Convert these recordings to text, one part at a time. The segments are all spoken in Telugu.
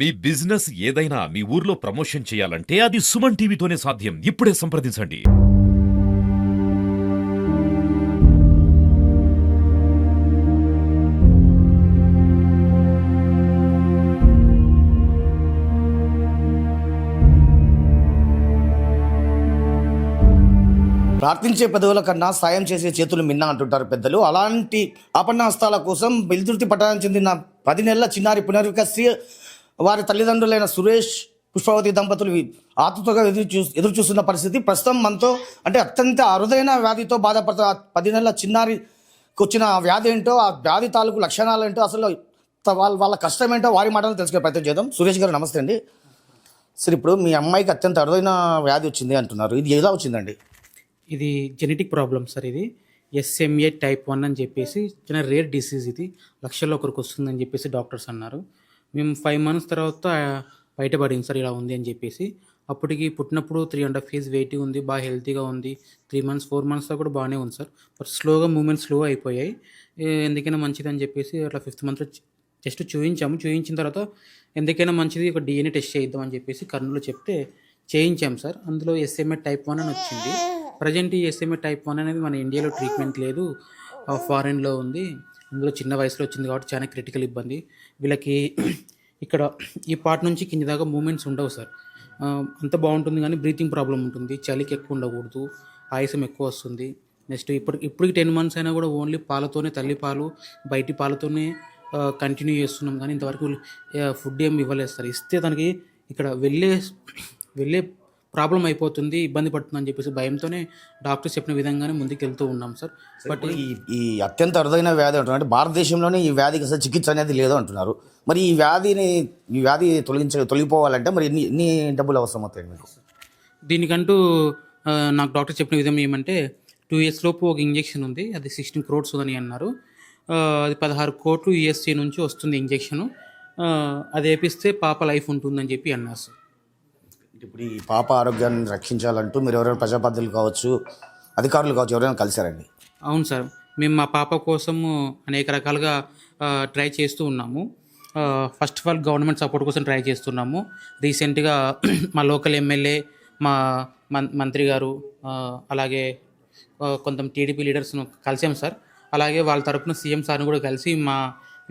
మీ బిజినెస్ ఏదైనా మీ ఊర్లో ప్రమోషన్ చేయాలంటే అది సుమన్ టీవీతోనే సాధ్యం. ఇప్పుడే సంప్రదించండి. ప్రార్థించే పెదవుల కన్నా సాయం చేసే చేతులు మిన్న అంటుంటారు పెద్దలు. అలాంటి ఆపన్న హస్తాల కోసం వెల్దుర్తి పట్టణానికి చెందిన 10 నెలల చిన్నారి పునర్విక శ్రీ వారి తల్లిదండ్రులైన సురేష్ పుష్పవతి దంపతులు ఆతృతగా ఎదురు చూస్తున్న పరిస్థితి ప్రస్తుతం మనతో. అంటే అత్యంత అరుదైన వ్యాధితో బాధపడుతున్న 10 నెలల చిన్నారికి వచ్చిన వ్యాధి ఏంటో, ఆ వ్యాధి తాలూకు లక్షణాలు ఏంటో, అసలు వాళ్ళ కష్టం ఏంటో వారి మాటలు తెలుసుకునే ప్రయత్నం చేద్దాం. సురేష్ గారు నమస్తే అండి. సరే, ఇప్పుడు మీ అమ్మాయికి అత్యంత అరుదైన వ్యాధి వచ్చింది అంటున్నారు, ఇది ఎలా వచ్చిందండి? ఇది జెనెటిక్ ప్రాబ్లం సార్. ఇది SMA టైప్ 1 అని చెప్పేసి చిన్న రేర్ డిసీజ్. ఇది లక్షల్లో ఒకరికి వస్తుందని చెప్పేసి డాక్టర్స్ అన్నారు. మేము 5 మంత్స్ తర్వాత బయటపడింది సార్ ఇలా ఉంది అని చెప్పేసి. అప్పటికి పుట్టినప్పుడు 3.5 kgs వెయిట్ ఉంది, బాగా హెల్తీగా ఉంది. 3 మంత్స్ 4 మంత్స్లో కూడా బాగానే ఉంది సార్. బట్ స్లోగా మూమెంట్స్ స్లో అయిపోయాయి. ఎందుకైనా మంచిది అని చెప్పేసి అట్లా 5th మంత్లో జస్ట్ చూయించిన తర్వాత ఎందుకైనా మంచిది ఒక DNA టెస్ట్ చేయిద్దాం అని చెప్పేసి కర్నూలులో చెప్తే చేయించాం సార్. అందులో SMA టైప్ 1 అని వచ్చింది. ప్రజెంట్ ఈ SMA టైప్ 1 అనేది మన ఇండియాలో ట్రీట్మెంట్ లేదు, ఫారెన్లో ఉంది. అందులో చిన్న వయసులో వచ్చింది కాబట్టి చాలా క్రిటికల్ ఇబ్బంది. వీళ్ళకి ఇక్కడ ఈ పార్ట్ నుంచి కింద దాకా మూమెంట్స్ ఉండవు సార్. అంత బాగుంటుంది కానీ బ్రీతింగ్ ప్రాబ్లం ఉంటుంది, చలికి ఎక్కువ ఉండకూడదు, ఆయాసం ఎక్కువ వస్తుంది. నెక్స్ట్ ఇప్పటికి 10 మంత్స్ అయినా కూడా ఓన్లీ పాలతోనే, తల్లి పాలు బయటి పాలతోనే కంటిన్యూ చేస్తున్నాం. కానీ ఇంతవరకు ఫుడ్ ఏమి ఇవ్వలేదు సార్. ఇస్తే తనకి ఇక్కడ వెళ్ళే ప్రాబ్లం అయిపోతుంది, ఇబ్బంది పడుతుంది అని చెప్పేసి భయంతోనే డాక్టర్స్ చెప్పిన విధంగానే ముందుకు వెళ్తూ ఉన్నాం సార్. బట్ ఈ అత్యంత అరుదైన వ్యాధి అంటున్నారు, అంటే భారతదేశంలోనే ఈ వ్యాధికి అసలు చికిత్స అనేది లేదు అంటున్నారు. మరి ఈ వ్యాధి తొలగిపోవాలంటే మరి ఎన్ని డబ్బులు అవసరం అవుతాయి మీకు? దీనికంటూ నాకు డాక్టర్ చెప్పిన విధం ఏమంటే 2 years లోపు ఒక ఇంజెక్షన్ ఉంది, అది 16 crores అని అన్నారు. అది 16 కోట్లు USC నుంచి వస్తుంది ఇంజెక్షను. అది వేపిస్తే పాప లైఫ్ ఉంటుందని చెప్పి అన్నారు సార్. ఇప్పుడు ఈ పాప ఆరోగ్యాన్ని రక్షించాలంటూ మీరు ఎవరైనా ప్రజాప్రతినిధులు కావచ్చు, అధికారులు కావచ్చు, ఎవరైనా కలిశారండి? అవును సార్, మేము మా పాప కోసము అనేక రకాలుగా ట్రై చేస్తూ ఉన్నాము. First of all government support కోసం ట్రై చేస్తున్నాము. రీసెంట్గా మా లోకల్ ఎమ్మెల్యే, మా మంత్రి గారు, అలాగే కొంత TDP లీడర్స్ను కలిసాం సార్. అలాగే వాళ్ళ తరపున CM సార్ని కూడా కలిసి మా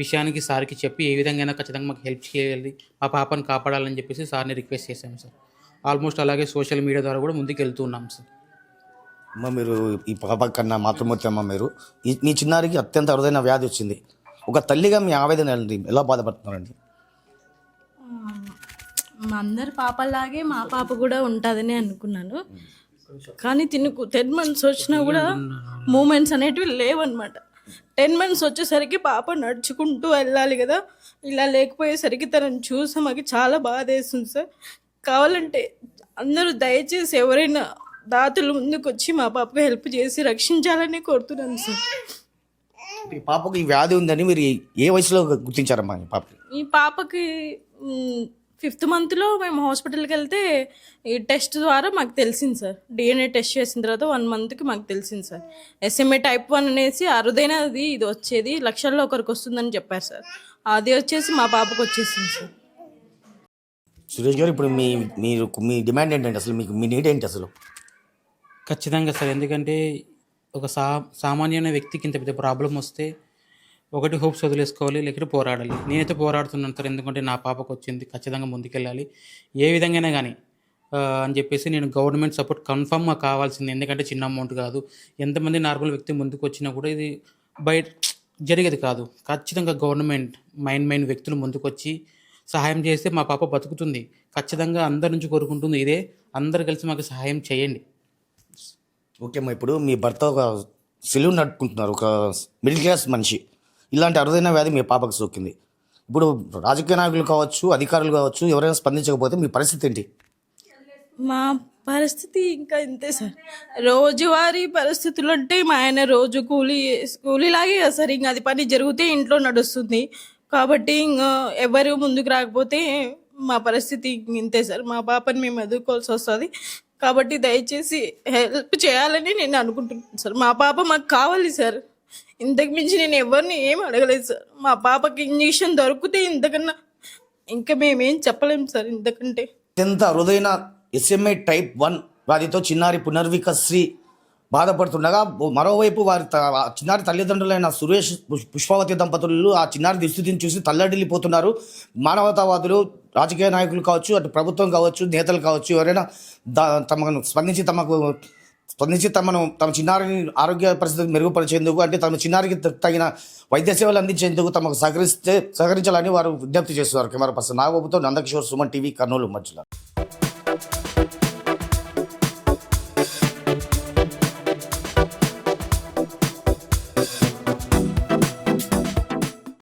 విషయానికి సార్కి చెప్పి ఏ విధంగా ఖచ్చితంగా మాకు హెల్ప్ చేయాలి, మా పాపను కాపాడాలని చెప్పేసి సార్ని రిక్వెస్ట్ చేశాము సార్. ఆల్మోస్ట్ అలాగే సోషల్ మీడియా ద్వారా కూడా ముందుకు వెళ్తూ ఉన్నాం సార్. అమ్మ, మీరు ఈ పాప కన్నా మాతృమూర్తి అమ్మ, మీరు మీ చిన్నారికి అత్యంత అరుదైన వ్యాధి వచ్చింది. ఒక తల్లిగా మీ ఆవేదన ఎలా బాధపడుతున్నారండి? మా అందరి పాపలాగే మా పాప కూడా ఉంటుందని అనుకున్నాను. కానీ తినకు 10 months వచ్చినా కూడా మూమెంట్స్ అనేటివి లేవన్నమాట. 10 months వచ్చేసరికి పాప నడుచుకుంటూ వెళ్ళాలి కదా, ఇలా లేకపోయేసరికి తనని చూసి మాకు చాలా బాధ వేస్తుంది సార్. కావాలంటే అందరూ దయచేసి ఎవరైనా దాతలు ముందుకు వచ్చి మా పాపకు హెల్ప్ చేసి రక్షించాలని కోరుతున్నాను సార్. ఈ పాపకు ఈ వ్యాధి ఉందని మీరు ఏ వయసులో గుర్తించారమ్మా ఈ పాపకి 5th monthలో మేము హాస్పిటల్కి వెళ్తే ఈ టెస్ట్ ద్వారా మాకు తెలిసింది సార్. DNA టెస్ట్ చేసిన తర్వాత 1 monthకి మాకు తెలిసింది సార్. SMA టైప్ 1 అనేసి అరుదైనది, ఇది వచ్చేది లక్షల్లో ఒకరికి వస్తుందని చెప్పారు సార్. అది వచ్చేసి మా పాపకు వచ్చేసింది సార్. సురేష్ గారు, ఇప్పుడు మీ డిమాండ్ ఏంటంటే, అసలు మీ నీడ్ ఏంటి అసలు? ఖచ్చితంగా సార్, ఎందుకంటే ఒక సామాన్యమైన వ్యక్తికి ఇంత పెద్ద ప్రాబ్లం వస్తే ఒకటి హోప్స్ వదిలేసుకోవాలి, లేకపోతే పోరాడాలి. నేనైతే పోరాడుతున్నాను సార్, ఎందుకంటే నా పాపకు వచ్చింది, ఖచ్చితంగా ముందుకెళ్ళాలి ఏ విధంగానే కానీ అని చెప్పేసి. నేను గవర్నమెంట్ సపోర్ట్ కన్ఫామ్గా కావాల్సింది, ఎందుకంటే చిన్న అమౌంట్ కాదు. ఎంతమంది నార్మల్ వ్యక్తి ముందుకు వచ్చినా కూడా ఇది బయట జరిగేది కాదు. ఖచ్చితంగా గవర్నమెంట్ మైన్ వ్యక్తులు ముందుకు వచ్చి సహాయం చేస్తే మా పాప బతుకుతుంది. ఖచ్చితంగా అందరి నుంచి కోరుకుంటుంది ఇదే, అందరు కలిసి మాకు సహాయం చేయండి. ఓకే అమ్మా, ఇప్పుడు మీ భర్త ఒక సెలవు నడుపుకుంటున్నారు, ఒక మిడిల్ క్లాస్ మనిషి. ఇలాంటి అరుదైన వ్యాధి మీ పాపకు సోకింది. ఇప్పుడు రాజకీయ నాయకులు కావచ్చు, అధికారులు కావచ్చు, ఎవరైనా స్పందించకపోతే మీ పరిస్థితి ఏంటి? మా పరిస్థితి ఇంకా ఇంతే సార్. రోజువారీ పరిస్థితులు అంటే మా ఆయన రోజు కూలీలాగే కదా సార్. ఇంకా అది పని జరిగితే ఇంట్లో నడుస్తుంది కాబట్టి ఇంకా ఎవరు ముందుకు రాకపోతే మా పరిస్థితి ఇంతే సార్. మా పాపని మేము ఎదుర్కోవాల్సి వస్తుంది కాబట్టి దయచేసి హెల్ప్ చేయాలని నేను అనుకుంటున్నాను సార్. మా పాప మాకు కావాలి సార్. ఇంతకు మించి నేను ఎవరిని ఏం అడగలేదు సార్. మా పాపకి ఇంజెక్షన్ దొరికితే ఇంతకన్నా ఇంకా మేమేం చెప్పలేం సార్ ఇంతకంటే. అత్యంత అరుదైన ఎస్ఎంఏ టైప్ 1 వ్యాధితో చిన్నారి పునర్వికశ్రీ బాధపడుతుండగా మరోవైపు చిన్నారి తల్లిదండ్రులైన సురేష్ పుష్పావతి దంపతులు ఆ చిన్నారి దుస్థితిని చూసి తల్లడిల్లిపోతున్నారు. మానవతావాదులు, రాజకీయ నాయకులు కావచ్చు, అటు ప్రభుత్వం కావచ్చు, నేతలు కావచ్చు, ఎవరైనా తమను స్పందించి తమ చిన్నారిని ఆరోగ్య పరిస్థితి మెరుగుపరిచేందుకు, అంటే తమ చిన్నారికి తగిన వైద్య సేవలు అందించేందుకు తమకు సహకరించాలని వారు విజ్ఞప్తి చేస్తున్నారు. కెమెరా పర్సన్ నాగబాబుతో నందకిషోర్, సుమన్ టీవీ, కర్నూలు, మధ్యలో.